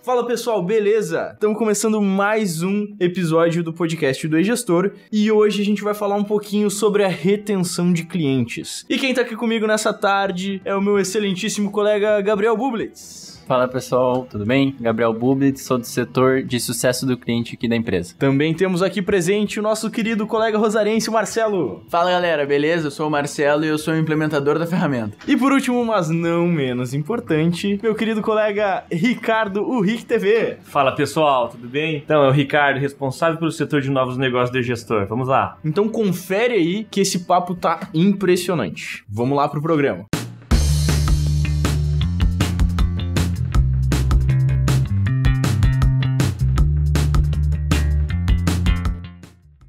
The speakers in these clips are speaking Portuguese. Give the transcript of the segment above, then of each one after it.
Fala pessoal, beleza? Estamos começando mais um episódio do podcast do eGestor e hoje a gente vai falar um pouquinho sobre a retenção de clientes. E quem tá aqui comigo nessa tarde é o meu excelentíssimo colega Gabriel Bublitz. Fala pessoal, tudo bem? Gabriel Bublitz, sou do setor de sucesso do cliente aqui da empresa. Também temos aqui presente o nosso querido colega rosarense, Marcelo. Fala galera, beleza? Eu sou o Marcelo e eu sou o implementador da ferramenta. E por último, mas não menos importante, meu querido colega Ricardo, o Rick TV. Fala pessoal, tudo bem? Então, é o Ricardo, responsável pelo setor de novos negócios do eGestor. Vamos lá. Então confere aí que esse papo tá impressionante. Vamos lá pro programa.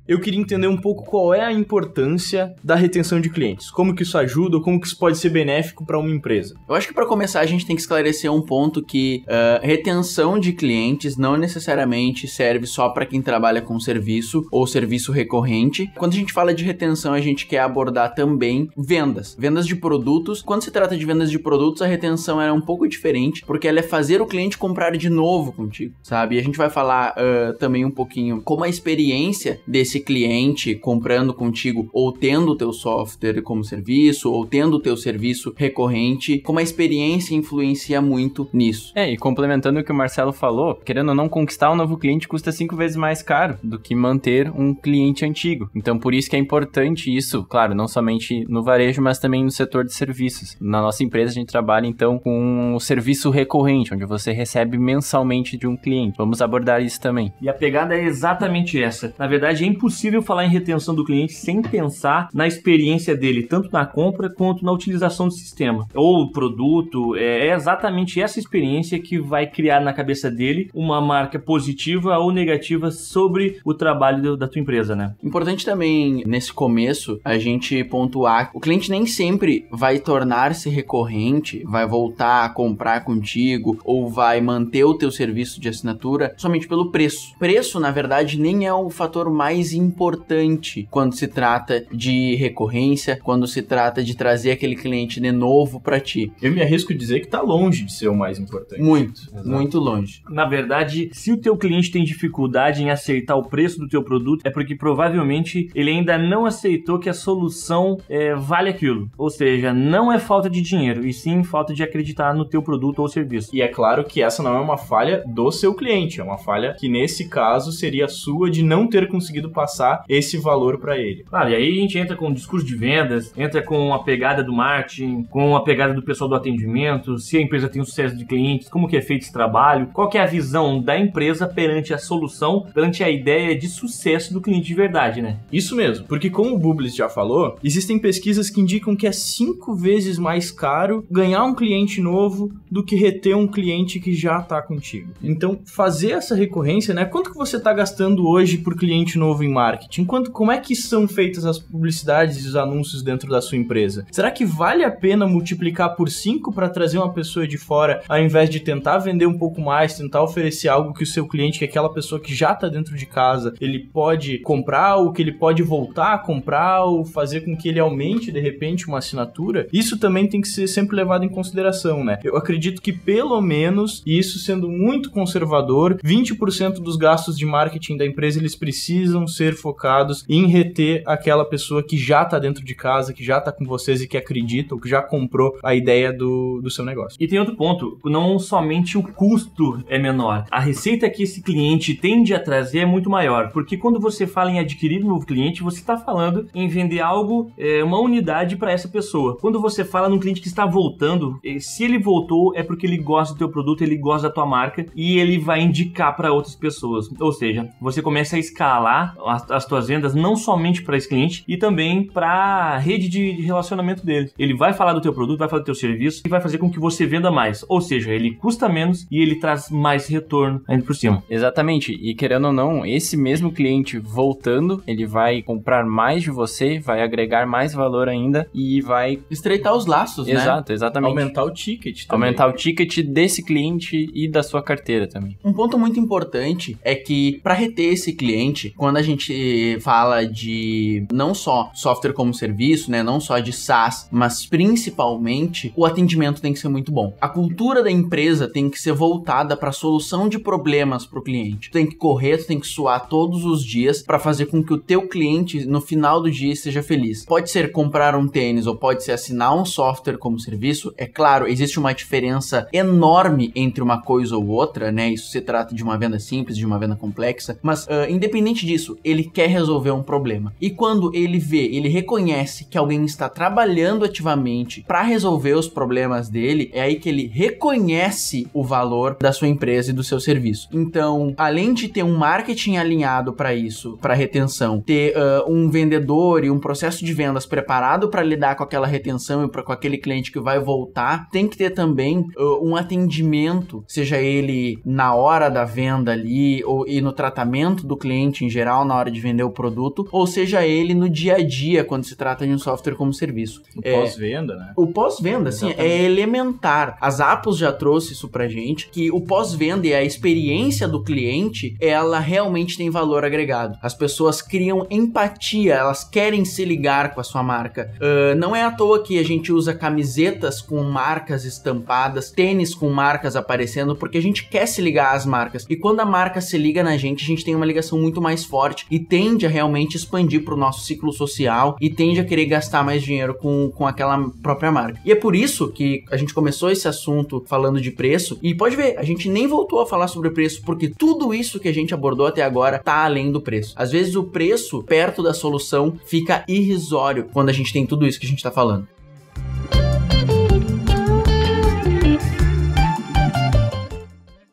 Eu queria entender um pouco qual é a importância da retenção de clientes. Como que isso ajuda ou como que isso pode ser benéfico para uma empresa? Eu acho que para começar a gente tem que esclarecer um ponto que retenção de clientes não necessariamente serve só para quem trabalha com serviço ou serviço recorrente. Quando a gente fala de retenção, a gente quer abordar também vendas. Vendas de produtos. Quando se trata de vendas de produtos, a retenção é um pouco diferente, porque ela é fazer o cliente comprar de novo contigo, sabe? E a gente vai falar também um pouquinho como a experiência desse cliente comprando contigo ou tendo o teu software como serviço ou tendo o teu serviço recorrente, como a experiência influencia muito nisso. E complementando o que o Marcelo falou, querendo ou não, conquistar um novo cliente custa 5 vezes mais caro do que manter um cliente antigo. Então, por isso que é importante isso, claro, não somente no varejo, mas também no setor de serviços. Na nossa empresa, a gente trabalha, então, com o serviço recorrente, onde você recebe mensalmente de um cliente. Vamos abordar isso também. E a pegada é exatamente essa. Na verdade, é impossível falar em retenção do cliente sem pensar na experiência dele, tanto na compra quanto na utilização do sistema ou produto. É exatamente essa experiência que vai criar na cabeça dele uma marca positiva ou negativa sobre o trabalho da tua empresa, né? Importante também, nesse começo, a gente pontuar, o cliente nem sempre vai tornar-se recorrente, vai voltar a comprar contigo ou vai manter o teu serviço de assinatura somente pelo preço. Preço, na verdade, nem é o fator mais importante quando se trata de recorrência, quando se trata de trazer aquele cliente de novo para ti. Eu me arrisco a dizer que tá longe de ser o mais importante. Muito longe. Na verdade, se o teu cliente tem dificuldade em aceitar o preço do teu produto, é porque provavelmente ele ainda não aceitou que a solução vale aquilo. Ou seja, não é falta de dinheiro, e sim falta de acreditar no teu produto ou serviço. E é claro que essa não é uma falha do seu cliente, é uma falha que nesse caso seria sua de não ter conseguido passar esse valor para ele. Claro, e aí a gente entra com o discurso de vendas, entra com a pegada do marketing, com a pegada do pessoal do atendimento, se a empresa tem um sucesso de clientes, como que é feito esse trabalho, qual que é a visão da empresa perante a solução, perante a ideia de sucesso do cliente de verdade, né? Isso mesmo, porque como o Bublitz já falou, existem pesquisas que indicam que é 5 vezes mais caro ganhar um cliente novo do que reter um cliente que já tá contigo. Então, fazer essa recorrência, né? Quanto que você tá gastando hoje por cliente novo em marketing? Como é que são feitas as publicidades e os anúncios dentro da sua empresa? Será que vale a pena multiplicar por 5 para trazer uma pessoa de fora, ao invés de tentar vender um pouco mais, tentar oferecer algo que o seu cliente, que é aquela pessoa que já está dentro de casa, ele pode comprar, ou que ele pode voltar a comprar, ou fazer com que ele aumente de repente uma assinatura? Isso também tem que ser sempre levado em consideração, né? Eu acredito que pelo menos, e isso sendo muito conservador, 20% dos gastos de marketing da empresa, eles precisam ser focados em reter aquela pessoa que já tá dentro de casa, que já tá com vocês e que acredita ou que já comprou a ideia do seu negócio. E tem outro ponto, não somente o custo é menor, a receita que esse cliente tende a trazer é muito maior, porque quando você fala em adquirir um novo cliente, você está falando em vender algo, uma unidade para essa pessoa. Quando você fala num cliente que está voltando, se ele voltou é porque ele gosta do teu produto, ele gosta da tua marca e ele vai indicar para outras pessoas. Ou seja, você começa a escalar as tuas vendas não somente para esse cliente e também para a rede de relacionamento dele. Ele vai falar do teu produto, vai falar do teu serviço e vai fazer com que você venda mais. Ou seja, ele custa menos e ele traz mais retorno ainda por cima. Exatamente. E querendo ou não, esse mesmo cliente voltando, ele vai comprar mais de você, vai agregar mais valor ainda e vai estreitar os laços, né? Exato, exatamente. Aumentar o ticket também. Aumentar o ticket desse cliente e da sua carteira também. Um ponto muito importante é que para reter esse cliente, quando a gente gente fala de não só software como serviço, né, não só de SaaS, mas principalmente o atendimento tem que ser muito bom. A cultura da empresa tem que ser voltada para a solução de problemas para o cliente. Tu tem que correr, tu tem que suar todos os dias para fazer com que o teu cliente no final do dia esteja feliz. Pode ser comprar um tênis ou pode ser assinar um software como serviço. É claro, existe uma diferença enorme entre uma coisa ou outra, né? Isso se trata de uma venda simples, de uma venda complexa, mas independente disso, ele quer resolver um problema. E quando ele reconhece que alguém está trabalhando ativamente para resolver os problemas dele, é aí que ele reconhece o valor da sua empresa e do seu serviço. Então, além de ter um marketing alinhado para isso, para retenção, ter um vendedor e um processo de vendas preparado para lidar com aquela retenção e com aquele cliente que vai voltar, tem que ter também um atendimento, seja ele na hora da venda ali, e no tratamento do cliente em geral, na hora de vender o produto, ou seja ele no dia a dia, quando se trata de um software como serviço. O pós-venda, né? O pós-venda, sim, é elementar. As Apples já trouxe isso pra gente, que o pós-venda e a experiência do cliente, ela realmente tem valor agregado. As pessoas criam empatia, elas querem se ligar com a sua marca. Não é à toa que a gente usa camisetas com marcas estampadas, tênis com marcas aparecendo, porque a gente quer se ligar às marcas. E quando a marca se liga na gente, a gente tem uma ligação muito mais forte e tende a realmente expandir pro nosso ciclo social e tende a querer gastar mais dinheiro com aquela própria marca. E é por isso que a gente começou esse assunto falando de preço, e pode ver, a gente nem voltou a falar sobre preço, porque tudo isso que a gente abordou até agora tá além do preço. Às vezes o preço perto da solução fica irrisório quando a gente tem tudo isso que a gente tá falando.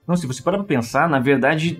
Não, se você parar pra pensar, na verdade,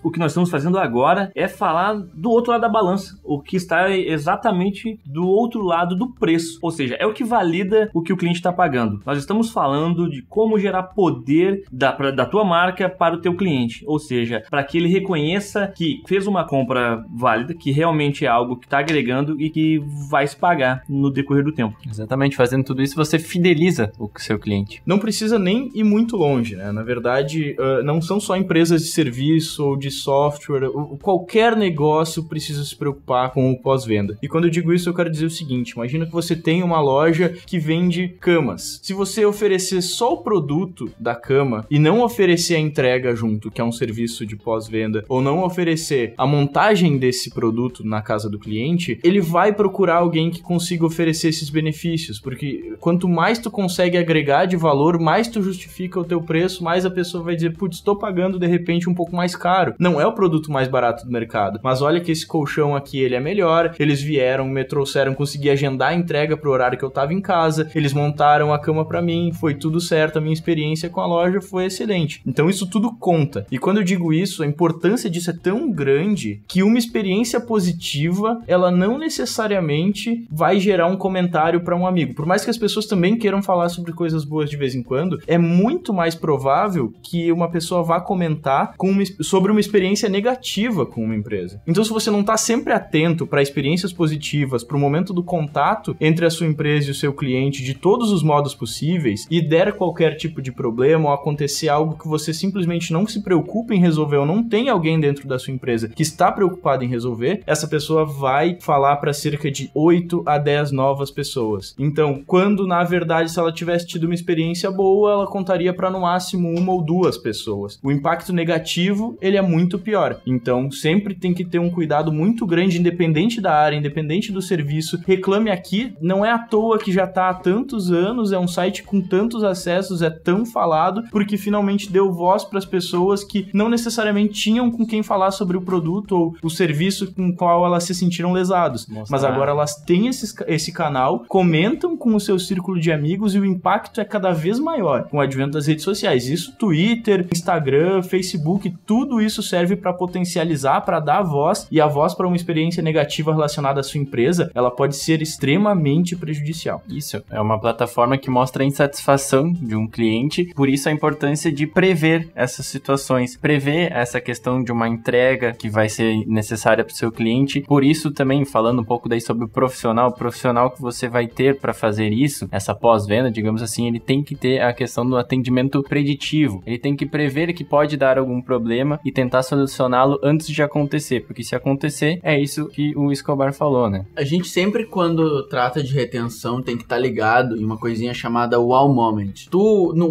o que nós estamos fazendo agora é falar do outro lado da balança, o que está exatamente do outro lado do preço, ou seja, é o que valida o que o cliente está pagando. Nós estamos falando de como gerar poder da tua marca para o teu cliente, ou seja, para que ele reconheça que fez uma compra válida, que realmente é algo que está agregando e que vai se pagar no decorrer do tempo. Exatamente, fazendo tudo isso você fideliza o seu cliente. Não precisa nem ir muito longe, né? Na verdade, não são só empresas de serviço ou de software, qualquer negócio precisa se preocupar com o pós-venda. E quando eu digo isso, eu quero dizer o seguinte: imagina que você tem uma loja que vende camas. Se você oferecer só o produto da cama e não oferecer a entrega junto, que é um serviço de pós-venda, ou não oferecer a montagem desse produto na casa do cliente, ele vai procurar alguém que consiga oferecer esses benefícios, porque quanto mais tu consegue agregar de valor, mais tu justifica o teu preço, mais a pessoa vai dizer, putz, estou pagando de repente um pouco mais caro. Não é o produto mais barato do mercado, mas olha que esse colchão aqui, ele é melhor, eles vieram, me trouxeram, consegui agendar a entrega pro horário que eu tava em casa, eles montaram a cama pra mim, foi tudo certo, a minha experiência com a loja foi excelente. Então isso tudo conta. E quando eu digo isso, a importância disso é tão grande que uma experiência positiva, ela não necessariamente vai gerar um comentário pra um amigo. Por mais que as pessoas também queiram falar sobre coisas boas de vez em quando, é muito mais provável que uma pessoa vá comentar sobre uma experiência negativa com uma empresa. Então, se você não está sempre atento para experiências positivas, para o momento do contato entre a sua empresa e o seu cliente de todos os modos possíveis, e der qualquer tipo de problema ou acontecer algo que você simplesmente não se preocupa em resolver ou não tem alguém dentro da sua empresa que está preocupado em resolver, essa pessoa vai falar para cerca de 8 a 10 novas pessoas. Então, quando na verdade, se ela tivesse tido uma experiência boa, ela contaria para no máximo uma ou duas pessoas. O impacto negativo, ele é muito pior. Então, sempre tem que ter um cuidado muito grande, independente da área, independente do serviço. Reclame Aqui não é à toa que já está há tantos anos, é um site com tantos acessos, é tão falado, porque finalmente deu voz para as pessoas que não necessariamente tinham com quem falar sobre o produto ou o serviço com o qual elas se sentiram lesados. Mas agora elas têm esse canal, comentam com o seu círculo de amigos e o impacto é cada vez maior com o advento das redes sociais. Isso, Twitter, Instagram, Facebook, tudo isso serve para potencializar, para dar voz, e a voz para uma experiência negativa relacionada à sua empresa, ela pode ser extremamente prejudicial. Isso, é uma plataforma que mostra a insatisfação de um cliente, por isso a importância de prever essas situações, prever essa questão de uma entrega que vai ser necessária para o seu cliente. Por isso também, falando um pouco daí sobre o profissional que você vai ter para fazer isso, essa pós-venda, digamos assim, ele tem que ter a questão do atendimento preditivo, ele tem que prever que pode dar algum problema e tentar solucioná-lo antes de acontecer, porque se acontecer, é isso que o Escobar falou, né? A gente sempre, quando trata de retenção, tem que estar ligado em uma coisinha chamada wow moment.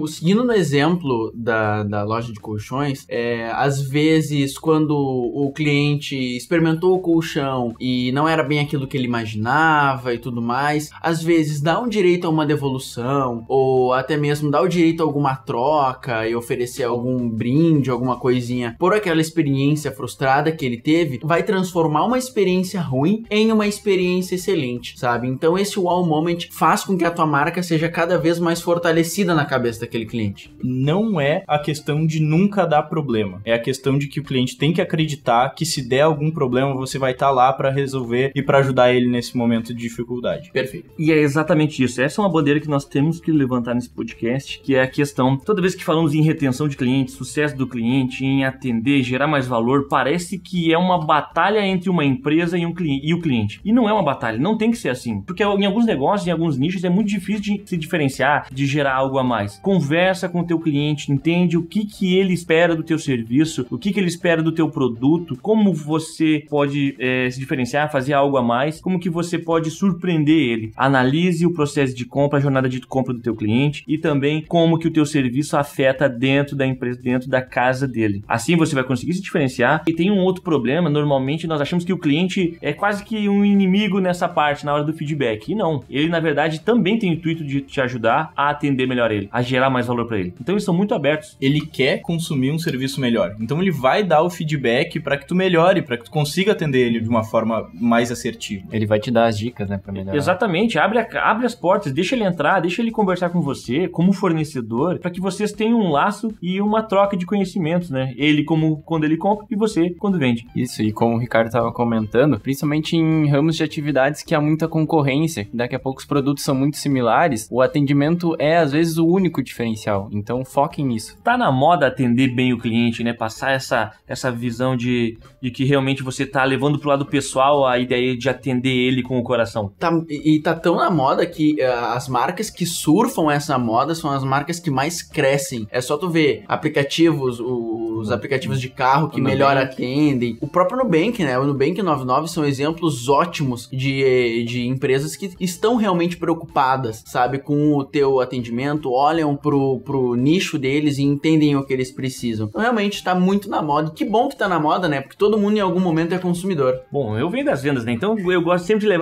Seguindo no exemplo da loja de colchões, às vezes, quando o cliente experimentou o colchão e não era bem aquilo que ele imaginava e tudo mais, às vezes dá um direito a uma devolução, ou até mesmo dá o direito a alguma troca e oferecer algum brinde, alguma coisinha por aquela experiência frustrada que ele teve, vai transformar uma experiência ruim em uma experiência excelente, sabe? Então esse wow moment faz com que a tua marca seja cada vez mais fortalecida na cabeça daquele cliente. Não é a questão de nunca dar problema, é a questão de que o cliente tem que acreditar que se der algum problema, você vai estar lá para resolver e para ajudar ele nesse momento de dificuldade. Perfeito. E é exatamente isso. Essa é uma bandeira que nós temos que levantar nesse podcast, que é a questão, toda vez que falamos em retenção de clientes, sucesso do cliente, em atender, gerar mais valor, parece que é uma batalha entre uma empresa e o cliente. E não é uma batalha, não tem que ser assim. Porque em alguns negócios, em alguns nichos, é muito difícil de se diferenciar, de gerar algo a mais. Conversa com o teu cliente, entende o que ele espera do teu serviço, o que ele espera do teu produto, como você pode se diferenciar, fazer algo a mais, como que você pode surpreender ele. Analise o processo de compra, a jornada de compra do teu cliente e também como que o teu serviço afeta dentro da empresa, dentro da casa dele. Assim você vai conseguir se diferenciar. E tem um outro problema, normalmente nós achamos que o cliente é quase que um inimigo nessa parte, na hora do feedback. E não, ele na verdade também tem o intuito de te ajudar a atender melhor ele, a gerar mais valor para ele. Então eles são muito abertos. Ele quer consumir um serviço melhor, então ele vai dar o feedback para que tu melhore, para que tu consiga atender ele de uma forma mais assertiva. Ele vai te dar as dicas, né, para melhorar. Exatamente, abre as portas, deixa ele entrar, deixa ele conversar com você como fornecedor, para que vocês tenham um laço e uma troca de conhecimentos, né? Ele como quando ele compra e você quando vende. Isso, e como o Ricardo estava comentando, principalmente em ramos de atividades que há muita concorrência, daqui a pouco os produtos são muito similares, o atendimento é às vezes o único diferencial, então foquem nisso. Tá na moda atender bem o cliente, né? Passar essa visão de que realmente você tá levando pro lado pessoal a ideia de atender ele com o coração. Tá tão na moda que as marcas que surfam essa moda são as marcas que mais crescem. É só tu ver aplicativos, os aplicativos de carro que melhor atendem. O próprio Nubank, né? O Nubank 99 são exemplos ótimos de empresas que estão realmente preocupadas, sabe? Com o teu atendimento, olham pro nicho deles e entendem o que eles precisam. Então realmente tá muito na moda. Que bom que tá na moda, né? Porque todo mundo em algum momento é consumidor. Bom, eu venho das vendas, né? Então eu gosto sempre de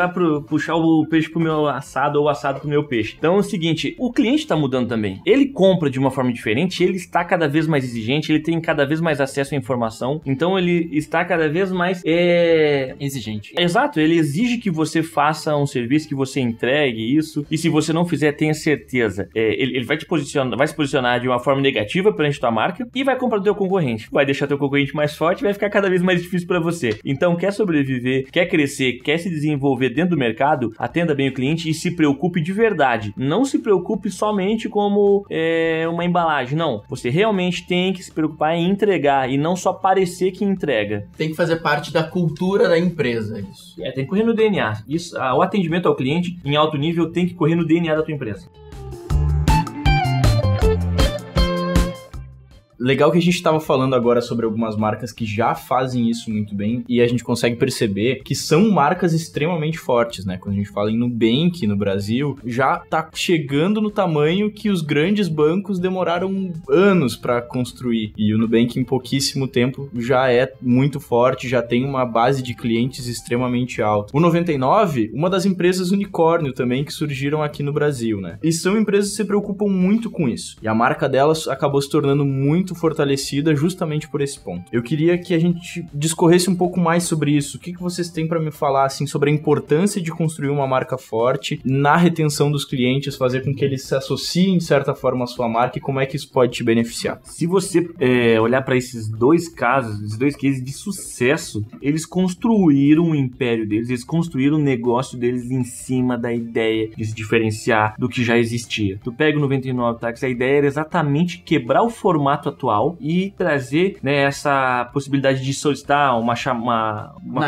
puxar o peixe pro meu assado ou o assado pro meu peixe. Então é o seguinte, o cliente tá mudando também. Ele compra de uma forma diferente, ele está cada vez mais exigente, ele tem cada vez mais acesso à informação, então ele está cada vez mais exigente. Exato, ele exige que você faça um serviço, que você entregue isso, e se você não fizer, tenha certeza. Ele vai se posicionar de uma forma negativa perante tua marca e vai comprar do teu concorrente. Vai deixar teu concorrente mais forte e vai ficar cada vez mais difícil para você. Então, quer sobreviver, quer crescer, quer se desenvolver dentro do mercado, atenda bem o cliente e se preocupe de verdade. Não se preocupe somente como uma embalagem, não. Você realmente tem que se preocupar em entregar e não só parecer que entrega. Tem que fazer parte da cultura da empresa, isso. Tem que correr no DNA. Isso, o atendimento ao cliente em alto nível tem que correr no DNA da tua empresa. Legal que a gente estava falando agora sobre algumas marcas que já fazem isso muito bem e a gente consegue perceber que são marcas extremamente fortes, né? Quando a gente fala em Nubank no Brasil, já tá chegando no tamanho que os grandes bancos demoraram anos para construir. E o Nubank em pouquíssimo tempo já é muito forte, já tem uma base de clientes extremamente alta. O 99, uma das empresas unicórnio também que surgiram aqui no Brasil, né? E são empresas que se preocupam muito com isso. E a marca delas acabou se tornando muito fortalecida justamente por esse ponto. Eu queria que a gente discorresse um pouco mais sobre isso. O que vocês têm para me falar assim sobre a importância de construir uma marca forte na retenção dos clientes, fazer com que eles se associem de certa forma à sua marca e como é que isso pode te beneficiar? Se você olhar para esses dois casos, esses dois cases de sucesso, eles construíram o império deles, eles construíram o negócio deles em cima da ideia de se diferenciar do que já existia. Tu pega o 99 Táxi, a ideia era exatamente quebrar o formato atual atual e trazer, né, essa possibilidade de solicitar uma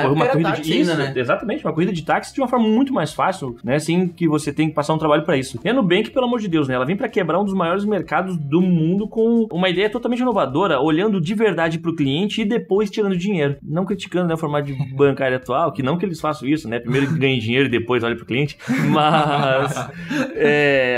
corrida de táxi ainda, né? Exatamente, uma corrida de táxi de uma forma muito mais fácil, né, sem que você tenha que passar um trabalho pra isso. E a Nubank, pelo amor de Deus, né, ela vem pra quebrar um dos maiores mercados do mundo com uma ideia totalmente inovadora, olhando de verdade pro cliente e depois tirando dinheiro. Não criticando, né, o formato de bancário atual, que não que eles façam isso, né, primeiro ganhem dinheiro e depois olhem pro cliente, mas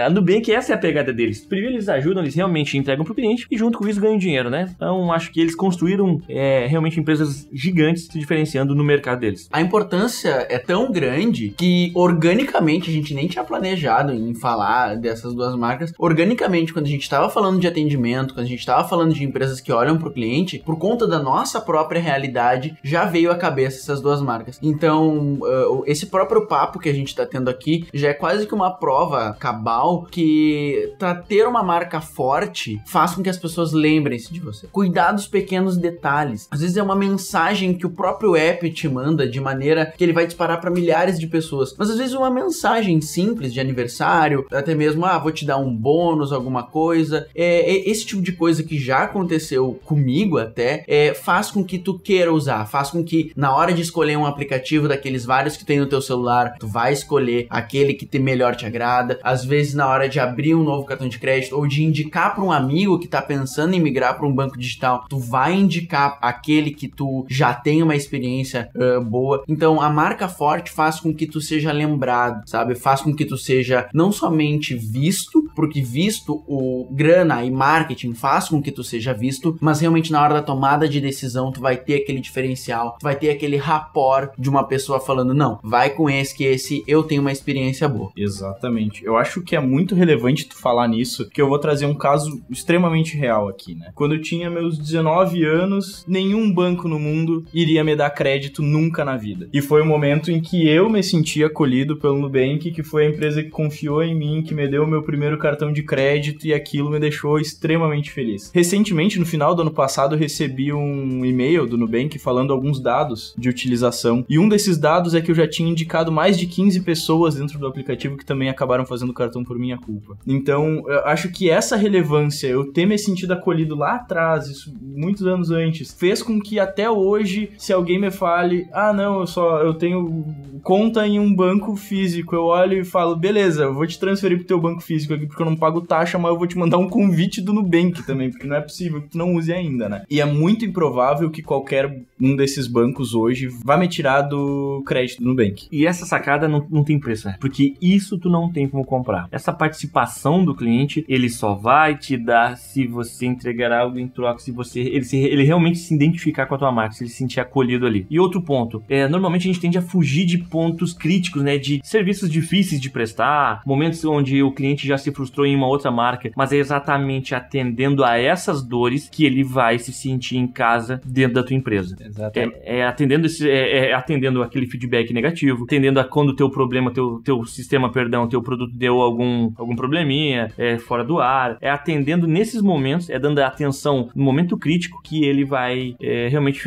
a Nubank, essa é a pegada deles. Primeiro eles ajudam, eles realmente entregam pro cliente e junto com isso ganham dinheiro, né? Então acho que eles construíram realmente empresas gigantes se diferenciando no mercado deles. A importância é tão grande que organicamente, a gente nem tinha planejado em falar dessas duas marcas, organicamente quando a gente estava falando de atendimento, quando a gente estava falando de empresas que olham pro cliente, por conta da nossa própria realidade, já veio à cabeça essas duas marcas. Então, esse próprio papo que a gente tá tendo aqui já é quase que uma prova cabal que pra ter uma marca forte faz com que as pessoas lembrem-se de você. Cuidar dos pequenos detalhes. Às vezes é uma mensagem que o próprio app te manda de maneira que ele vai disparar pra milhares de pessoas. Mas às vezes uma mensagem simples de aniversário, até mesmo, vou te dar um bônus, alguma coisa. Esse tipo de coisa que já aconteceu comigo até, faz com que tu queira usar, faz com que na hora de escolher um aplicativo daqueles vários que tem no teu celular, tu vai escolher aquele que melhor te agrada. Às vezes na hora de abrir um novo cartão de crédito ou de indicar para um amigo que tá pensando em migrar para um banco digital, tu vai indicar aquele que tu já tem uma experiência boa. Então a marca forte faz com que tu seja lembrado, sabe? Faz com que tu seja não somente visto, porque visto o grana e marketing faz com que tu seja visto, mas realmente na hora da tomada de decisão tu vai ter aquele diferencial, tu vai ter aquele rapport de uma pessoa falando, não, vai com esse que esse eu tenho uma experiência boa. Exatamente. Eu acho que é muito relevante tu falar nisso, que eu vou trazer um caso extremamente real aqui, né? Quando eu tinha meus 19 anos, nenhum banco no mundo iria me dar crédito nunca na vida. E foi o momento em que eu me senti acolhido pelo Nubank, que foi a empresa que confiou em mim, que me deu o meu primeiro cartão de crédito e aquilo me deixou extremamente feliz. Recentemente, no final do ano passado, eu recebi um e-mail do Nubank falando alguns dados de utilização. E um desses dados é que eu já tinha indicado mais de 15 pessoas dentro do aplicativo que também acabaram fazendo cartão por minha culpa. Então, eu acho que essa relevância, eu ter me sentido acolhido lá atrás, isso muitos anos antes, fez com que até hoje, se alguém me fale, não, eu tenho conta em um banco físico, eu olho e falo, beleza, eu vou te transferir pro teu banco físico aqui porque eu não pago taxa, mas eu vou te mandar um convite do Nubank também, porque não é possível que tu não use ainda, né? E é muito improvável que qualquer um desses bancos hoje vá me tirar do crédito do Nubank. E essa sacada não tem preço, né? Porque isso tu não tem como comprar. Essa participação do cliente, ele só vai te dar se você entregar algo em troca, se ele realmente se identificar com a tua marca, se ele se sentir acolhido ali. E outro ponto, normalmente a gente tende a fugir de pontos críticos, né? De serviços difíceis de prestar, momentos onde o cliente já se frustrou em uma outra marca, mas é exatamente atendendo a essas dores que ele vai se sentir em casa dentro da tua empresa. Exatamente. Atendendo aquele feedback negativo, atendendo a quando o teu problema, teu sistema, teu produto deu algum probleminha, fora do ar, atendendo nesses momentos, dando atenção no momento crítico que ele vai realmente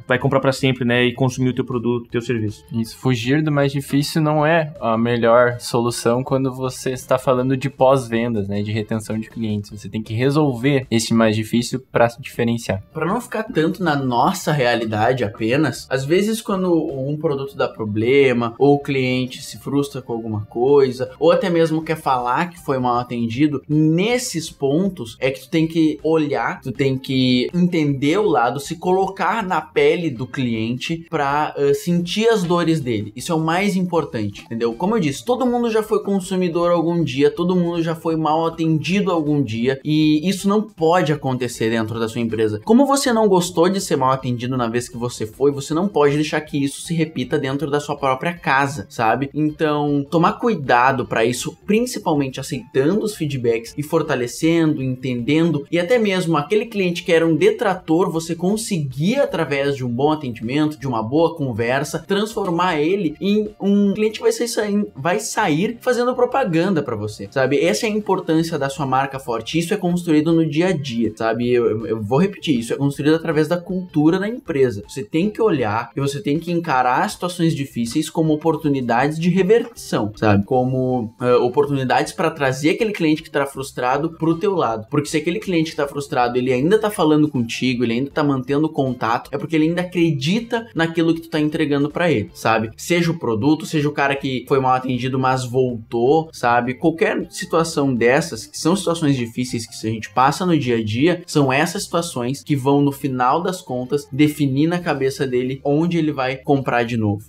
vai comprar pra sempre, né, e consumir o teu produto, o teu serviço. Isso, fugir do mais difícil não é a melhor solução quando você está falando de pós-vendas, né, de retenção de clientes. Você tem que resolver esse mais difícil para se diferenciar. Para não ficar tanto na nossa realidade apenas, às vezes quando um produto dá problema, ou o cliente se frustra com alguma coisa, ou até mesmo quer falar que foi mal atendido, nesses pontos é que tu tem que olhar, tu tem que entender o lado, se colocar na pele do cliente para sentir as dores dele. Isso é o mais importante, entendeu? Como eu disse, todo mundo já foi consumidor algum dia, todo mundo já foi mal atendido algum dia, e isso não pode acontecer dentro da sua empresa. Como você não gostou de ser mal atendido na vez que você foi, você não pode deixar que isso se repita dentro da sua própria casa, sabe? Então, tomar cuidado para isso, principalmente aceitando os feedbacks e fortalecendo, entendendo, e até mesmo aquele cliente que era um detrator, você conseguir, através de um bom atendimento, de uma boa conversa, transformar ele em um cliente que vai sair fazendo propaganda para você, sabe? essa é a importância da sua marca forte. Isso é construído no dia a dia, sabe? Eu vou repetir, isso é construído através da cultura da empresa. Você tem que olhar e você tem que encarar situações difíceis como oportunidades de reversão, sabe? Como oportunidades para trazer aquele cliente que tá frustrado pro teu lado. Porque se aquele cliente que tá frustrado, ele ainda tá falando contigo, ele ainda tá mantendo contato, é porque ele ainda acredita naquilo que tu tá entregando para ele, sabe? Seja o produto, seja o cara que foi mal atendido, mas voltou, sabe? Qualquer situação dessas, que são situações difíceis que a gente passa no dia a dia, são essas situações que vão, no final das contas, definir na cabeça dele onde ele vai comprar de novo.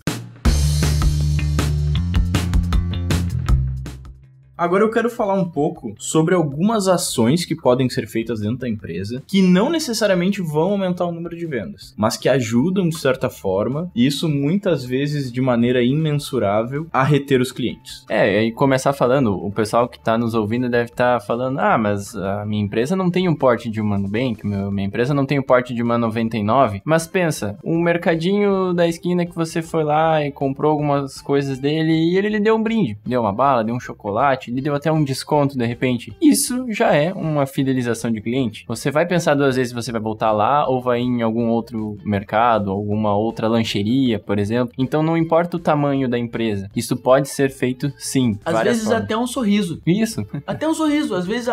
Agora eu quero falar um pouco sobre algumas ações que podem ser feitas dentro da empresa, que não necessariamente vão aumentar o número de vendas, mas que ajudam de certa forma, e isso muitas vezes de maneira imensurável, a reter os clientes. E aí começar falando, o pessoal que tá nos ouvindo deve estar falando, mas a minha empresa não tem um porte de uma Nubank, minha empresa não tem um porte de uma 99, mas pensa, um mercadinho da esquina que você foi lá e comprou algumas coisas dele e ele lhe deu um brinde, deu uma bala, deu um chocolate, ele deu até um desconto de repente. Isso já é uma fidelização de cliente. Você vai pensar duas vezes se você vai voltar lá ou vai em algum outro mercado, alguma outra lancheria, por exemplo. Então não importa o tamanho da empresa. Isso pode ser feito sim. Às vezes formas. Até um sorriso. Isso. Até um sorriso. Às vezes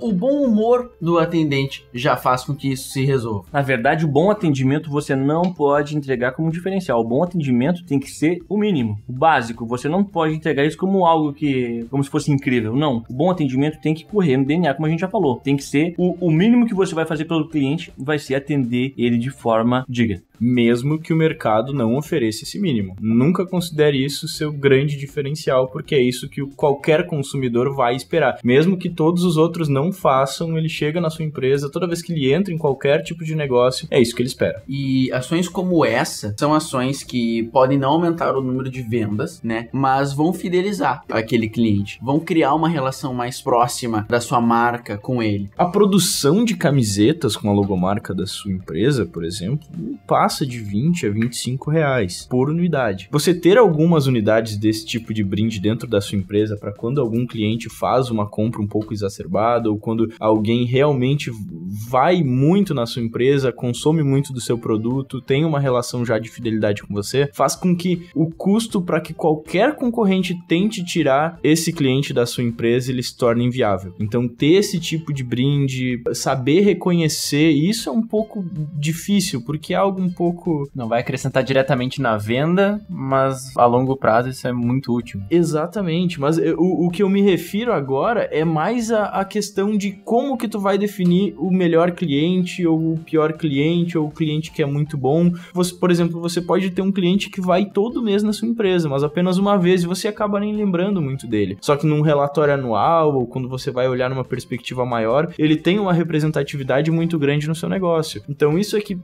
o bom humor do atendente já faz com que isso se resolva. Na verdade, o bom atendimento você não pode entregar como diferencial. O bom atendimento tem que ser o mínimo, o básico. Você não pode entregar isso como algo como se fosse incrível. Não. O bom atendimento tem que correr no DNA, como a gente já falou. Tem que ser o mínimo que você vai fazer pelo cliente, vai ser atender ele de forma digna. Mesmo que o mercado não ofereça esse mínimo. Nunca considere isso seu grande diferencial, porque é isso que qualquer consumidor vai esperar. Mesmo que todos os outros não façam, ele chega na sua empresa, toda vez que ele entra em qualquer tipo de negócio, é isso que ele espera. E ações como essa são ações que podem não aumentar o número de vendas, né? Mas vão fidelizar aquele cliente, vão criar uma relação mais próxima da sua marca com ele. A produção de camisetas com a logomarca da sua empresa, por exemplo, passa de 20 a 25 reais por unidade. Você ter algumas unidades desse tipo de brinde dentro da sua empresa para quando algum cliente faz uma compra um pouco exacerbada ou quando alguém realmente vai muito na sua empresa, consome muito do seu produto, tem uma relação já de fidelidade com você, faz com que o custo para que qualquer concorrente tente tirar esse cliente da sua empresa, ele se torne inviável. Então ter esse tipo de brinde, saber reconhecer, isso é um pouco difícil, porque é algo um pouco... Não vai acrescentar diretamente na venda, mas a longo prazo isso é muito útil. Exatamente, mas o que eu me refiro agora é mais a questão de como que tu vai definir o melhor cliente ou o pior cliente ou o cliente que é muito bom. Você, por exemplo, você pode ter um cliente que vai todo mês na sua empresa, mas apenas uma vez e você acaba nem lembrando muito dele. Só que num relatório anual ou quando você vai olhar numa perspectiva maior, ele tem uma representatividade muito grande no seu negócio. Então isso é que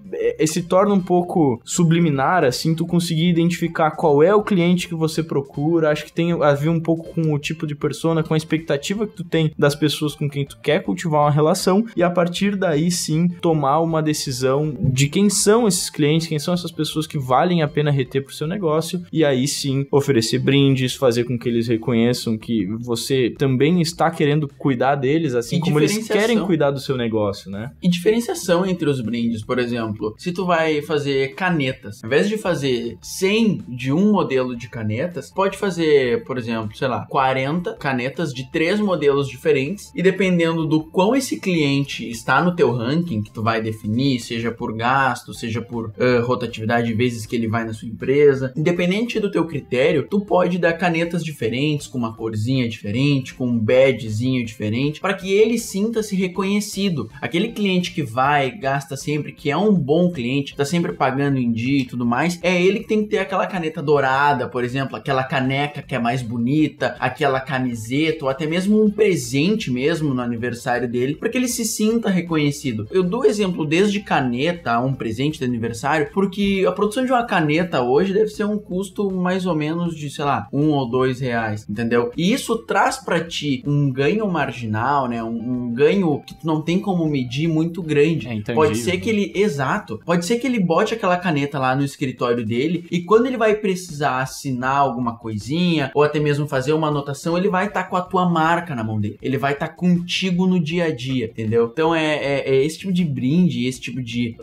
se torna um pouco subliminar, assim, tu conseguir identificar qual é o cliente que você procura. Acho que tem a ver um pouco com o tipo de persona, com a expectativa que tu tem das pessoas com quem tu quer cultivar uma relação e a partir daí sim tomar uma decisão de quem são esses clientes, quem são essas pessoas que valem a pena reter pro seu negócio e aí sim oferecer brindes, fazer com que eles reconheçam que você também está querendo cuidar deles, assim como eles querem cuidar do seu negócio, né? E diferenciação entre os brindes, por exemplo, se tu vai fazer canetas, ao invés de fazer 100 de um modelo de canetas, pode fazer, por exemplo, sei lá, 40 canetas de 3 modelos diferentes e dependendo do quão esse cliente está no teu ranking, que tu vai definir, seja por gasto, seja por rotatividade de vezes que ele vai na sua empresa, independente do teu critério, tu pode dar canetas diferentes, com uma corzinha diferente, com um badgezinho diferente, para que ele sinta-se reconhecido. Aquele cliente que vai, gasta sempre, que é um bom cliente, tá sempre pagando em dia e tudo mais, é ele que tem que ter aquela caneta dourada, por exemplo, aquela caneca que é mais bonita, aquela camiseta, ou até mesmo um presente mesmo no aniversário dele, para que ele se sinta reconhecido. Eu dou exemplo desde caneta a um presente de aniversário, porque a produção de uma caneta hoje deve ser um custo mais ou menos de, sei lá, 1 ou 2 reais, entendeu? E isso traz para ti um ganho marginal, né? Um ganho que tu não tem como medir muito grande. Pode ser que ele, exato, pode ser que ele bote aquela caneta lá no escritório dele e quando ele vai precisar assinar alguma coisinha ou até mesmo fazer uma anotação, ele vai estar com a tua marca na mão dele. Ele vai estar contigo no dia a dia, entendeu? Então é esse tipo de brinde, esse tipo de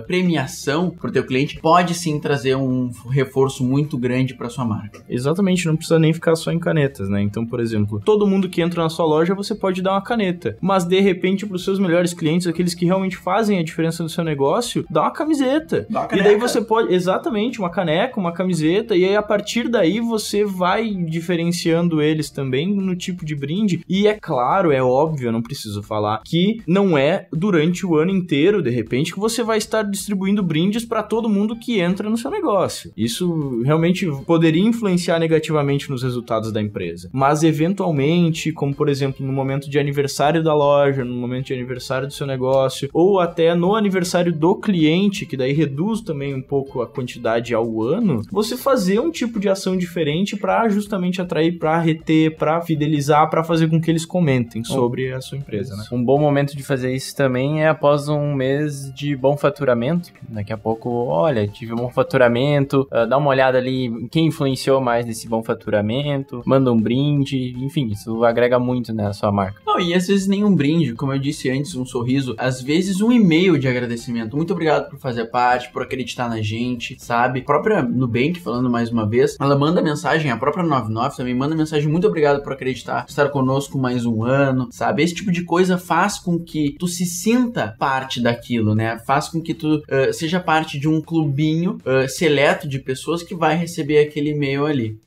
premiação pro teu cliente pode sim trazer um reforço muito grande pra sua marca. Exatamente, não precisa nem ficar só em canetas, né? Então, por exemplo, todo mundo que entra na sua loja, você pode dar uma caneta, mas de repente pros seus melhores clientes, aqueles que realmente fazem a diferença no seu negócio, dá uma camiseta. Dá uma e daí você pode, exatamente, uma caneca, uma camiseta, e aí a partir daí você vai diferenciando eles também no tipo de brinde. E é claro, é óbvio, eu não preciso falar, que não é durante o ano inteiro, de repente, que você vai estar distribuindo brindes para todo mundo que entra no seu negócio. Isso realmente poderia influenciar negativamente nos resultados da empresa. Mas eventualmente, como por exemplo, no momento de aniversário da loja, no momento de aniversário do seu negócio, ou até no aniversário do cliente, que daí reduz também um pouco a quantidade ao ano, você fazer um tipo de ação diferente para justamente atrair, para reter, para fidelizar, para fazer com que eles comentem sobre a sua empresa, né? Um bom momento de fazer isso também é após um mês de bom faturamento. Daqui a pouco, olha, tive um bom faturamento, dá uma olhada ali em quem influenciou mais nesse bom faturamento, manda um brinde, enfim, isso agrega muito, né, a sua marca. Não, e às vezes nem um brinde, como eu disse antes, um sorriso, às vezes um e-mail de agradecimento. Muito obrigado por fazer parte, por acreditar na gente, sabe? A própria Nubank, falando mais uma vez, ela manda mensagem, a própria 99 também manda mensagem, muito obrigado por acreditar, estar conosco mais um ano, sabe? Esse tipo de coisa faz com que tu se sinta parte daquilo, né? Faz com que tu seja parte de um clubinho seleto de pessoas que vai receber aquele e-mail ali.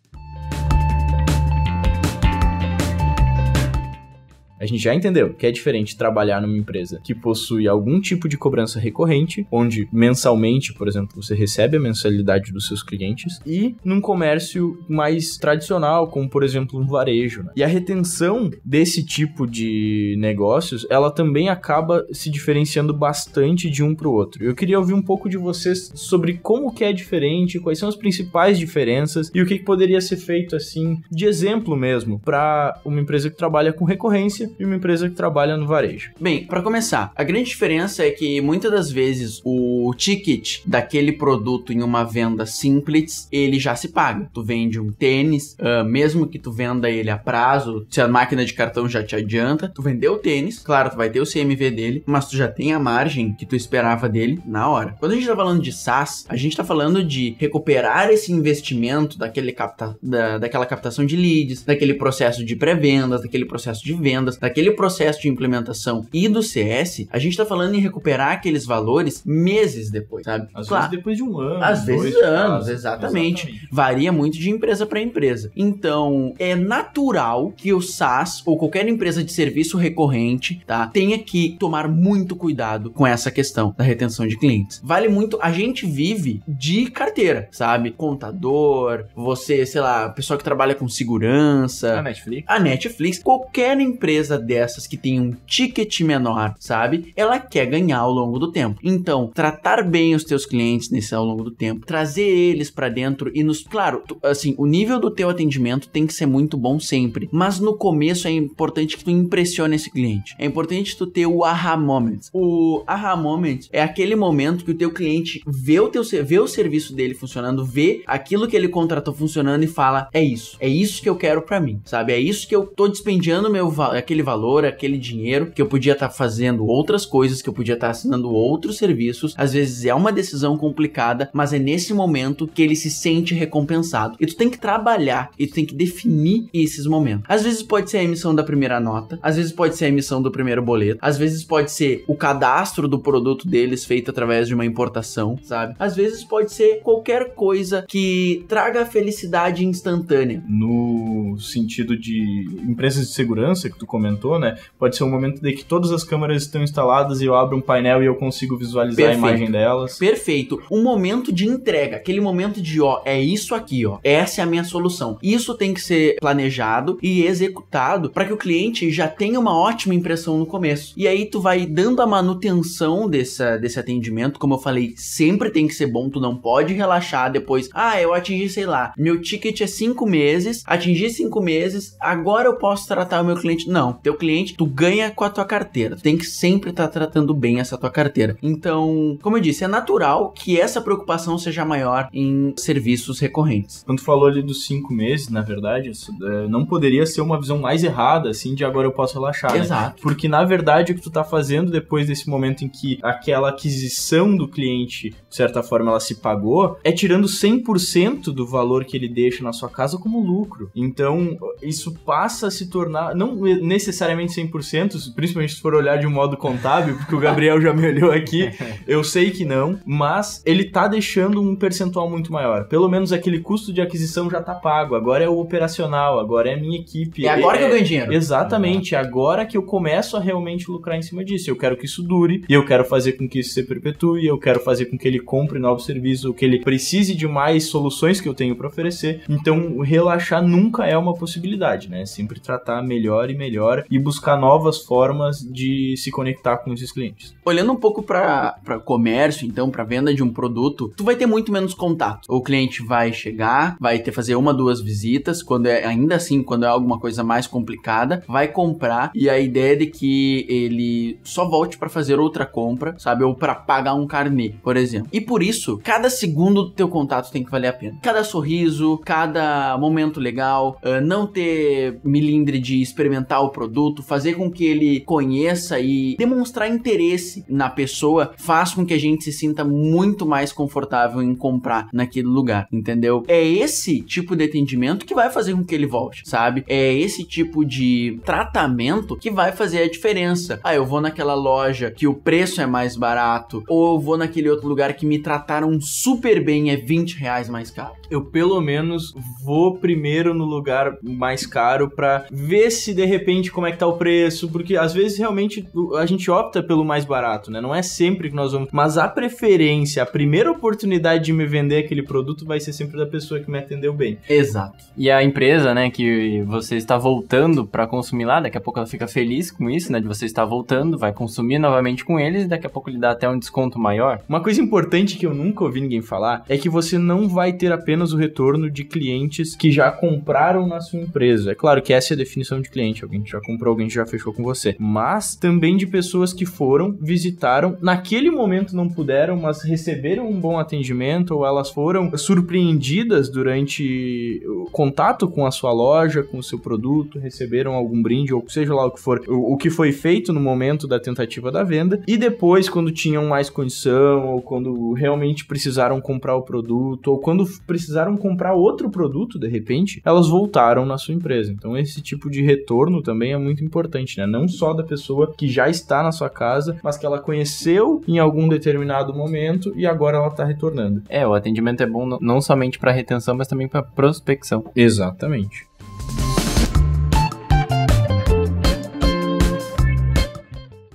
A gente já entendeu que é diferente trabalhar numa empresa que possui algum tipo de cobrança recorrente, onde mensalmente, por exemplo, você recebe a mensalidade dos seus clientes, e num comércio mais tradicional, como por exemplo um varejo, né? E a retenção desse tipo de negócios, ela também acaba se diferenciando bastante de um para o outro. Eu queria ouvir um pouco de vocês sobre como que é diferente, quais são as principais diferenças e o que poderia ser feito assim, de exemplo mesmo, para uma empresa que trabalha com recorrência e uma empresa que trabalha no varejo. Bem, para começar, a grande diferença é que muitas das vezes o ticket daquele produto em uma venda simples, ele já se paga. Tu vende um tênis, mesmo que tu venda ele a prazo, se a máquina de cartão já te adianta, tu vendeu o tênis, claro, tu vai ter o CMV dele, mas tu já tem a margem que tu esperava dele na hora. Quando a gente tá falando de SaaS, a gente tá falando de recuperar esse investimento daquela captação de leads, daquele processo de pré-vendas, daquele processo de vendas, daquele processo de implementação e do CS, a gente tá falando em recuperar aqueles valores meses depois, sabe? Às vezes depois de um ano. Às vezes anos, exatamente. Varia muito de empresa para empresa. Então, é natural que o SaaS ou qualquer empresa de serviço recorrente, tá, tenha que tomar muito cuidado com essa questão da retenção de clientes. Vale muito, a gente vive de carteira, sabe? Contador, você, sei lá, pessoa que trabalha com segurança, a Netflix, qualquer empresa dessas que tem um ticket menor, sabe? Ela quer ganhar ao longo do tempo. Então, tratar bem os teus clientes nesse ao longo do tempo, trazer eles pra dentro e claro, assim, o nível do teu atendimento tem que ser muito bom sempre, mas no começo é importante que tu impressione esse cliente. É importante tu ter o aha moment. O aha moment é aquele momento que o teu cliente vê o serviço dele funcionando, vê aquilo que ele contratou funcionando e fala, é isso que eu quero pra mim, sabe? É isso que eu tô dispendiando aquele valor, aquele dinheiro, que eu podia estar fazendo outras coisas, que eu podia estar assinando outros serviços. Às vezes é uma decisão complicada, mas é nesse momento que ele se sente recompensado. E tu tem que trabalhar, e tu tem que definir esses momentos. Às vezes pode ser a emissão da primeira nota, às vezes pode ser a emissão do primeiro boleto, às vezes pode ser o cadastro do produto deles feito através de uma importação, sabe? Às vezes pode ser qualquer coisa que traga felicidade instantânea. No sentido de empresas de segurança que tu comentou, né? Pode ser um momento de que todas as câmeras estão instaladas e eu abro um painel e eu consigo visualizar a imagem delas. Perfeito. Um momento de entrega, aquele momento de, é isso aqui, essa é a minha solução. Isso tem que ser planejado e executado para que o cliente já tenha uma ótima impressão no começo. E aí tu vai dando a manutenção desse atendimento, como eu falei, sempre tem que ser bom, tu não pode relaxar depois, eu atingi, sei lá, meu ticket é 5 meses, atingi 5 meses, agora eu posso tratar o meu cliente. Não, teu cliente, tu ganha com a tua carteira. Tu tem que sempre estar tratando bem essa tua carteira. Então, como eu disse, é natural que essa preocupação seja maior em serviços recorrentes. Quando tu falou ali dos 5 meses, na verdade, isso, não poderia ser uma visão mais errada, assim, de agora eu posso relaxar, Exato. né? Porque, na verdade, o que tu tá fazendo depois desse momento em que aquela aquisição do cliente, de certa forma, ela se pagou, é tirando 100% do valor que ele deixa na sua casa como lucro. Então, isso passa a se tornar, não necessariamente 100%, principalmente se for olhar de um modo contábil, porque o Gabriel já me olhou aqui, eu sei que não, mas ele tá deixando um percentual muito maior. Pelo menos aquele custo de aquisição já tá pago, agora é o operacional, agora é a minha equipe. É agora que eu ganho dinheiro. Exatamente, agora que eu começo a realmente lucrar em cima disso. Eu quero que isso dure, e eu quero fazer com que isso se perpetue, eu quero fazer com que ele compre novos serviços, ou que ele precise de mais soluções que eu tenho para oferecer. Então, relaxar nunca é uma possibilidade, né? Sempre tratar melhor e melhor e buscar novas formas de se conectar com esses clientes. Olhando um pouco para comércio, então, para venda de um produto, tu vai ter muito menos contato. O cliente vai chegar, vai fazer 1, 2 visitas, ainda assim, quando é alguma coisa mais complicada, vai comprar, e a ideia é de que ele só volte para fazer outra compra, sabe? Ou para pagar um carnê, por exemplo. E por isso, cada segundo do teu contato tem que valer a pena. Cada sorriso, cada momento legal, não ter milindre de experimentar o produto, fazer com que ele conheça e demonstrar interesse na pessoa, faz com que a gente se sinta muito mais confortável em comprar naquele lugar, entendeu? É esse tipo de atendimento que vai fazer com que ele volte, sabe? É esse tipo de tratamento que vai fazer a diferença. Ah, eu vou naquela loja que o preço é mais barato, ou eu vou naquele outro lugar que me trataram super bem, é R$20 mais caro. Eu pelo menos vou primeiro no lugar mais caro pra ver se de repente como é que tá o preço, porque às vezes realmente a gente opta pelo mais barato, né? Não é sempre que nós vamos, mas a preferência, a primeira oportunidade de me vender aquele produto vai ser sempre da pessoa que me atendeu bem. Exato. E a empresa, né, que você está voltando para consumir lá, daqui a pouco ela fica feliz com isso, né, de você estar voltando, vai consumir novamente com eles e daqui a pouco ele dá até um desconto maior. Uma coisa importante que eu nunca ouvi ninguém falar é que você não vai ter apenas o retorno de clientes que já compraram na sua empresa. É claro que essa é a definição de cliente, alguém que já comprou, alguém que já fechou com você, mas também de pessoas que foram, visitaram, naquele momento não puderam, mas receberam um bom atendimento, ou elas foram surpreendidas durante o contato com a sua loja, com o seu produto, receberam algum brinde, ou seja lá o que for, o que foi feito no momento da tentativa da venda, e depois, quando tinham mais condição, ou quando realmente precisaram comprar o produto, ou quando precisaram comprar outro produto, de repente, elas voltaram na sua empresa. Então, esse tipo de retorno também é muito importante, né? Não só da pessoa que já está na sua casa, mas que ela conheceu em algum determinado momento e agora ela está retornando. O atendimento é bom não somente para retenção, mas também para prospecção. Exatamente.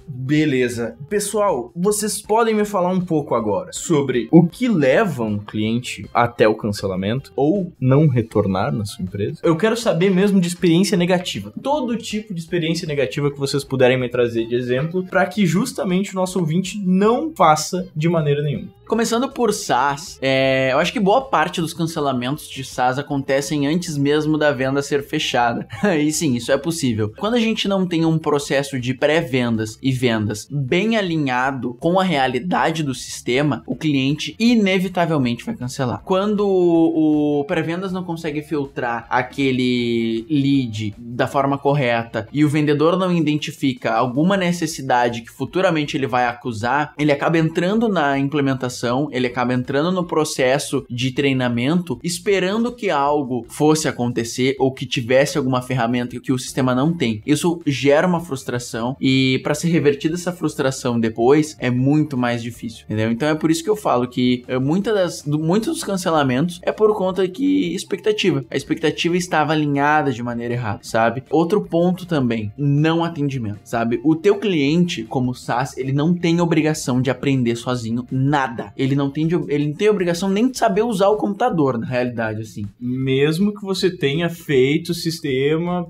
Beleza. Pessoal, vocês podem me falar um pouco agora sobre o que leva um cliente até o cancelamento ou não retornar na sua empresa? Eu quero saber mesmo de experiência negativa. Todo tipo de experiência negativa que vocês puderem me trazer de exemplo, para que justamente o nosso ouvinte não faça de maneira nenhuma. Começando por SaaS, eu acho que boa parte dos cancelamentos de SaaS acontecem antes mesmo da venda ser fechada. E sim, isso é possível. Quando a gente não tem um processo de pré-vendas e vendas bem alinhado com a realidade do sistema, o cliente inevitavelmente vai cancelar. Quando o pré-vendas não consegue filtrar aquele lead da forma correta e o vendedor não identifica alguma necessidade que futuramente ele vai acusar, ele acaba entrando na implementação, ele acaba entrando no processo de treinamento esperando que algo fosse acontecer ou que tivesse alguma ferramenta que o sistema não tem. Isso gera uma frustração e para ser revertida essa frustração depois é muito mais difícil, entendeu? Então é por isso que eu falo que muitos dos cancelamentos é por conta que a expectativa estava alinhada de maneira errada, sabe? Outro ponto também, não atendimento, sabe? O teu cliente, como SaaS, ele não tem obrigação de aprender sozinho nada. Ele não tem obrigação nem de saber usar o computador, na realidade, assim. Mesmo que você tenha feito o sistema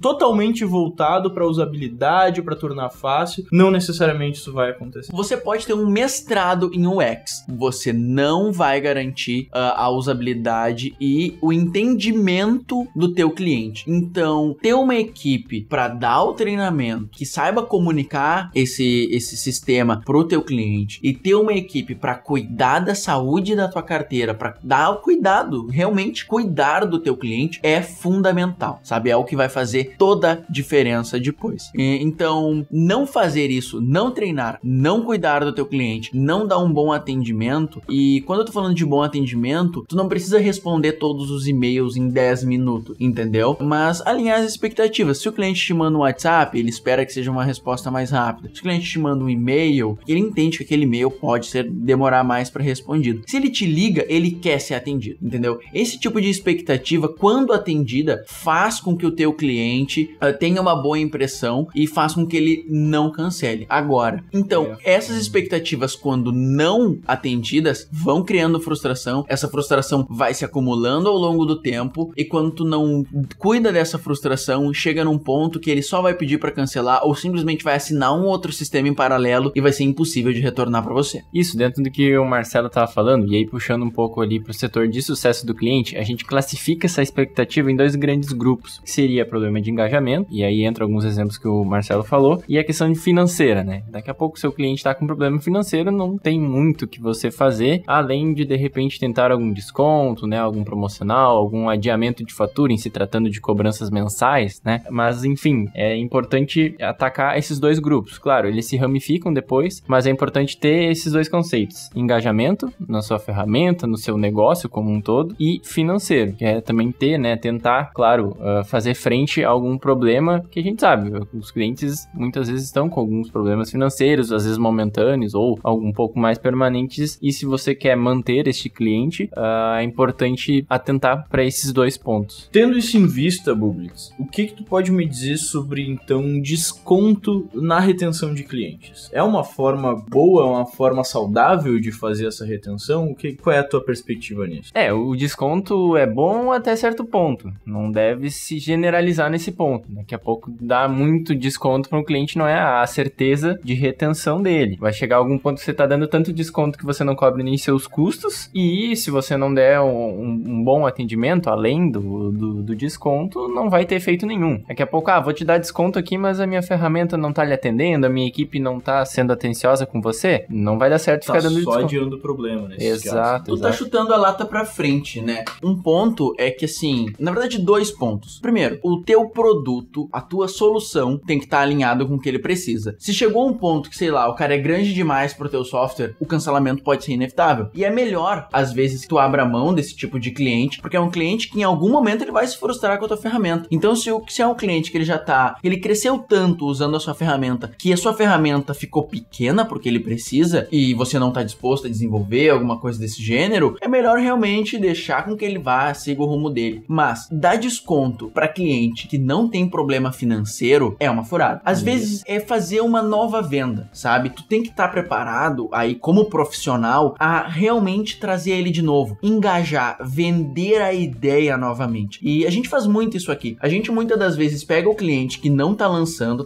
totalmente voltado para usabilidade, para tornar fácil, não necessariamente isso vai acontecer. Você pode ter um mestrado em UX, você não vai garantir a usabilidade e o entendimento do teu cliente. Então, ter uma equipe para dar o treinamento, que saiba comunicar esse sistema pro teu cliente, e ter uma equipe para cuidar da saúde da tua carteira, para dar o cuidado, realmente cuidar do teu cliente, é fundamental, sabe? É o que vai fazer toda a diferença depois. Então, não fazer isso, não treinar, não cuidar do teu cliente, não dar um bom atendimento. E quando eu tô falando de bom atendimento, tu não precisa responder todos os e-mails em 10 minutos, entendeu? Mas alinhar as expectativas. Se o cliente te manda um WhatsApp, ele espera que seja uma resposta mais rápida. Se o cliente te manda um e-mail, ele entende que aquele e-mail pode demorar mais para respondido. Se ele te liga, ele quer ser atendido, entendeu? Esse tipo de expectativa, quando atendida, faz com que o teu cliente tenha uma boa impressão e faz com que ele não cancele. Agora, então, essas expectativas, quando não atendidas, vão criando frustração. Essa frustração vai se acumulando ao longo do tempo, e quando tu não cuida dessa frustração, chega num ponto que ele só vai pedir para cancelar ou simplesmente vai assinar um outro sistema em paralelo e vai ser impossível de retornar para você. Isso, dentro do que o Marcelo estava falando, e aí puxando um pouco ali para o setor de sucesso do cliente, a gente classifica essa expectativa em 2 grandes grupos, que seria problema de engajamento, e aí entra alguns exemplos que o Marcelo falou, e a questão de financeira, né? Daqui a pouco o seu cliente está com problema financeiro, não tem muito que você fazer, além de repente tentar algum desconto, né? Algum promocional, algum adiamento de fatura em se tratando de cobranças mensais, né? Mas enfim, é importante atacar esses 2 grupos. Claro, eles se ramificam depois, mas é importante ter esses 2 conceitos: engajamento na sua ferramenta, no seu negócio como um todo, e financeiro, que é também ter, né? Tentar, claro, fazer frente a algum problema que a gente sabe, os clientes muitas vezes estão com alguns problemas financeiros, às vezes momentâneos ou um pouco mais permanentes, e se você quer manter este cliente, é importante atentar para esses 2 pontos. Tendo isso em vista, Bublitz, o que tu pode me dizer sobre, então, desconto na retenção de clientes? É uma forma boa, uma forma saudável de fazer essa retenção? Qual é a tua perspectiva nisso? O desconto é bom até certo ponto, não deve se generalizar nesse ponto. Daqui a pouco dá muito desconto para um cliente, não é a certeza de retenção dele. Vai chegar algum ponto que você está dando tanto desconto que você não cobre nem seus custos, e se você não der um bom atendimento além do desconto, não vai ter efeito nenhum. Daqui a pouco, vou te dar desconto aqui, mas a minha ferramenta não tá lhe atendendo, a minha equipe não tá sendo atenciosa com você, não vai dar certo ficar dando desconto. Só adiando o problema, né? Exato. Tu tá chutando a lata pra frente, né? Um ponto é que, assim, na verdade, 2 pontos. Primeiro, o teu produto, a tua solução tem que estar alinhado com o que ele precisa. Se chegou a um ponto que, sei lá, o cara é grande demais pro teu software, o cancelamento pode ser inevitável. E é melhor, às vezes, que tu abra mão desse tipo de cliente, porque é um cliente que em algum momento ele vai se frustrar com a tua ferramenta. Então, se é um cliente que ele cresceu tanto usando a sua ferramenta, que a sua ferramenta ficou pequena porque ele precisa, e você não tá disposto a desenvolver alguma coisa desse gênero, é melhor realmente deixar com que ele vá, siga o rumo dele. Mas dar desconto para cliente que não tem problema financeiro é uma furada. Às vezes é fazer uma nova venda, sabe? Tu tem que estar preparado aí como profissional a realmente trazer ele de novo, engajar, vender a ideia novamente. E a gente faz muito isso aqui. A gente muitas das vezes pega o cliente que não tá lançando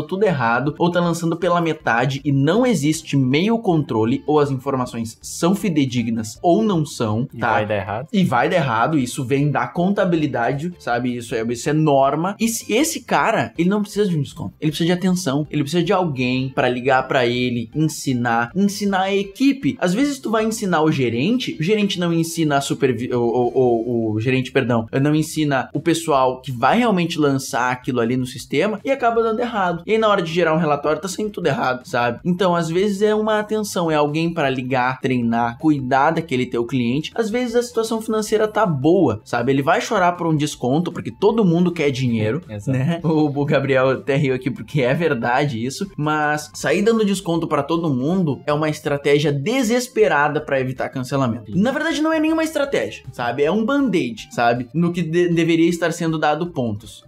tudo errado, ou tá lançando pela metade e não existe meio controle, ou as informações são fidedignas ou não são, tá? Vai dar errado. E vai dar errado, isso vem da contabilidade, sabe? Isso é norma. E esse cara, ele não precisa de um desconto. Ele precisa de atenção. Ele precisa de alguém pra ligar pra ele, ensinar a equipe. Às vezes tu vai ensinar o gerente não ensina o gerente, não ensina o pessoal que vai realmente lançar aquilo ali no sistema e acaba dando errado. E aí na hora de gerar um relatório tá saindo tudo errado, sabe? Então, às vezes é uma atenção, é alguém pra ligar, treinar, cuidar daquele teu cliente. Às vezes a situação financeira tá boa, sabe? Ele vai chorar por um desconto, porque todo mundo quer dinheiro, né? O Gabriel até riu aqui porque é verdade isso, mas sair dando desconto pra todo mundo é uma estratégia desesperada pra evitar cancelamento. Na verdade, não é nenhuma estratégia, sabe? É um band-aid, sabe? No que deveria estar sendo dado pontos.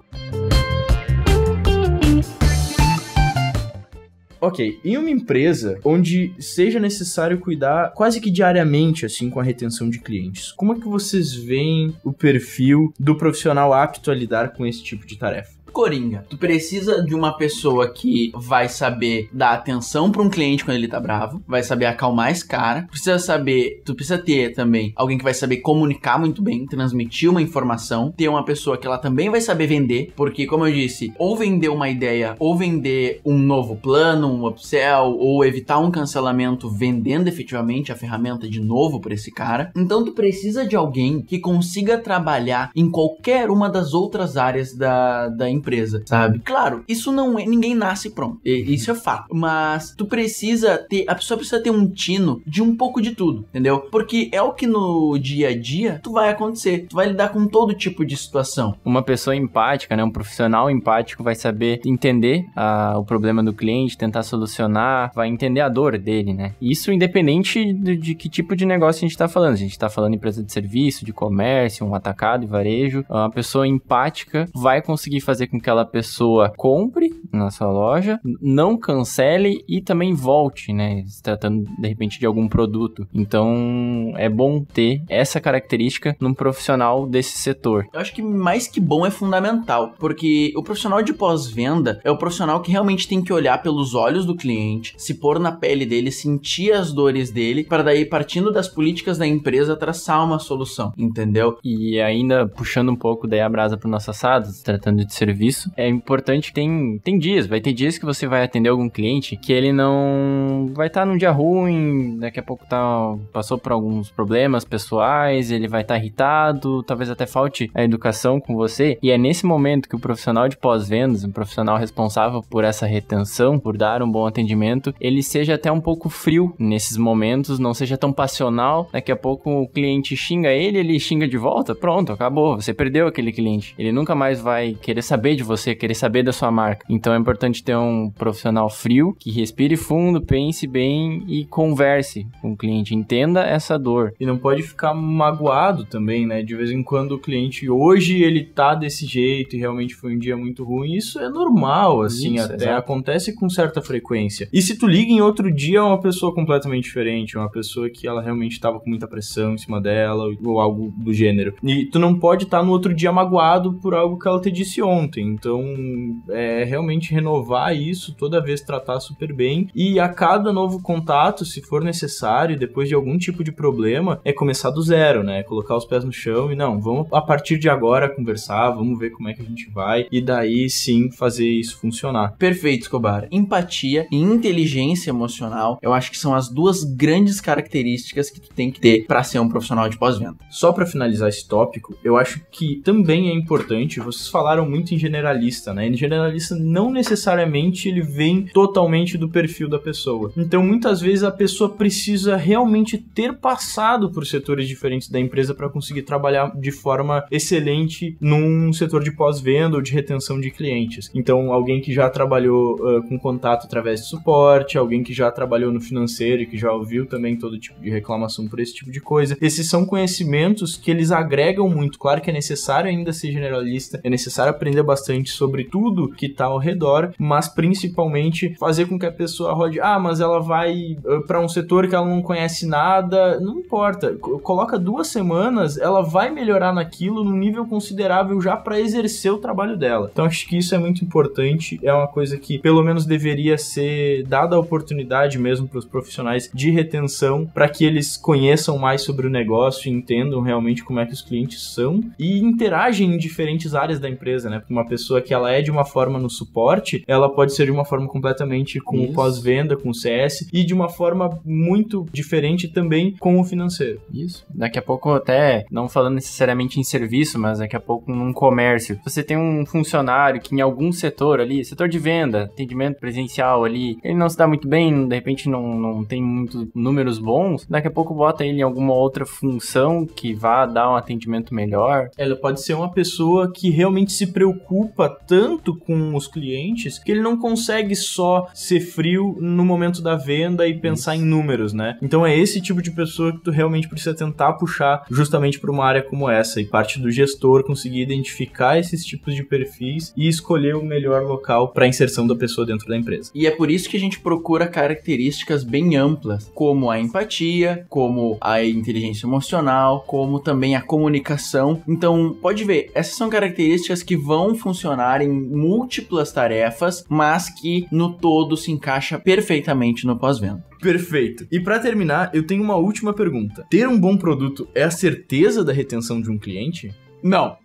Ok, em uma empresa onde seja necessário cuidar quase que diariamente, assim, com a retenção de clientes, como é que vocês veem o perfil do profissional apto a lidar com esse tipo de tarefa? coringa. Tu precisa de uma pessoa que vai saber dar atenção pra um cliente quando ele tá bravo, vai saber acalmar esse cara. Tu precisa ter também alguém que vai saber comunicar muito bem, transmitir uma informação, ter uma pessoa que ela também vai saber vender, porque, como eu disse, ou vender uma ideia, ou vender um novo plano, um upsell, ou evitar um cancelamento vendendo efetivamente a ferramenta de novo pra esse cara. Então tu precisa de alguém que consiga trabalhar em qualquer uma das outras áreas da empresa, sabe? Claro, isso não é, ninguém nasce pronto, isso é fato, mas tu precisa ter, a pessoa precisa ter um tino de um pouco de tudo, entendeu? Porque é o que no dia a dia tu vai acontecer, tu vai lidar com todo tipo de situação. Uma pessoa empática, né, um profissional empático vai saber entender o problema do cliente, tentar solucionar, vai entender a dor dele, né? Isso independente de que tipo de negócio a gente tá falando. A gente tá falando empresa de serviço, de comércio, um atacado e varejo. Uma pessoa empática vai conseguir fazer com que aquela pessoa compre na sua loja, não cancele e também volte, né? Se tratando, de repente, de algum produto. Então, é bom ter essa característica num profissional desse setor. Eu acho que mais que bom é fundamental, porque o profissional de pós-venda é o profissional que realmente tem que olhar pelos olhos do cliente, se pôr na pele dele, sentir as dores dele, para daí, partindo das políticas da empresa, traçar uma solução, entendeu? E ainda, puxando um pouco daí a brasa pro nosso assado, se tratando de serviço, é importante que vai ter dias que você vai atender algum cliente que ele não vai estar num dia ruim, daqui a pouco passou por alguns problemas pessoais, ele vai estar irritado, talvez até falte a educação com você, e é nesse momento que o profissional de pós-vendas, um profissional responsável por essa retenção, por dar um bom atendimento, ele seja até um pouco frio nesses momentos, não seja tão passional, daqui a pouco o cliente xinga ele xinga de volta, pronto, acabou, você perdeu aquele cliente, ele nunca mais vai querer saber de você, querer saber da sua marca. Então é importante ter um profissional frio, que respire fundo, pense bem e converse com o cliente, entenda essa dor. E não pode ficar magoado também, né? De vez em quando o cliente, hoje ele tá desse jeito e realmente foi um dia muito ruim, isso é normal, assim, isso, até exato. acontece com certa frequência. E se tu liga em outro dia, é uma pessoa completamente diferente, uma pessoa que ela realmente tava com muita pressão em cima dela, ou algo do gênero. E tu não pode estar no outro dia magoado por algo que ela te disse ontem. Então, é realmente renovar isso, toda vez tratar super bem. E a cada novo contato, se for necessário, depois de algum tipo de problema, é começar do zero, né? Colocar os pés no chão e não, vamos a partir de agora conversar, vamos ver como é que a gente vai. E daí sim fazer isso funcionar. Perfeito, Escobar. Empatia e inteligência emocional, eu acho que são as duas grandes características que tu tem que ter para ser um profissional de pós-venda. Só para finalizar esse tópico, eu acho que também é importante, vocês falaram muito em generalista, né? E generalista não necessariamente ele vem totalmente do perfil da pessoa. Então, muitas vezes a pessoa precisa realmente ter passado por setores diferentes da empresa para conseguir trabalhar de forma excelente num setor de pós-venda ou de retenção de clientes. Então, alguém que já trabalhou com contato através de suporte, alguém que já trabalhou no financeiro e que já ouviu também todo tipo de reclamação por esse tipo de coisa. Esses são conhecimentos que eles agregam muito. Claro que é necessário ainda ser generalista, é necessário aprender bastante sobre tudo que tá ao redor, mas principalmente fazer com que a pessoa rode, mas ela vai para um setor que ela não conhece nada, não importa, coloca 2 semanas, ela vai melhorar naquilo num nível considerável já para exercer o trabalho dela. Então acho que isso é muito importante, é uma coisa que pelo menos deveria ser dada a oportunidade mesmo para os profissionais de retenção, para que eles conheçam mais sobre o negócio e entendam realmente como é que os clientes são e interagem em diferentes áreas da empresa, né? Porque uma pessoa que ela é de uma forma no suporte, ela pode ser de uma forma completamente com o pós-venda, com o CS, e de uma forma muito diferente também com o financeiro. Isso. Daqui a pouco até, não falando necessariamente em serviço, mas daqui a pouco num comércio. Você tem um funcionário que em algum setor ali, setor de venda, atendimento presencial ali, ele não se dá muito bem, de repente não tem muitos números bons, daqui a pouco bota ele em alguma outra função que vá dar um atendimento melhor. Ela pode ser uma pessoa que realmente se preocupa tanto com os clientes que ele não consegue só ser frio no momento da venda e pensar em números, né? Então é esse tipo de pessoa que tu realmente precisa tentar puxar justamente para uma área como essa, e parte do gestor conseguir identificar esses tipos de perfis e escolher o melhor local para a inserção da pessoa dentro da empresa. E é por isso que a gente procura características bem amplas, como a empatia, como a inteligência emocional, como também a comunicação. Então, pode ver, essas são características que vão funcionar em múltiplas tarefas, mas que no todo se encaixa perfeitamente no pós-venda. Perfeito. E pra terminar, eu tenho uma última pergunta. Ter um bom produto é a certeza da retenção de um cliente? Não.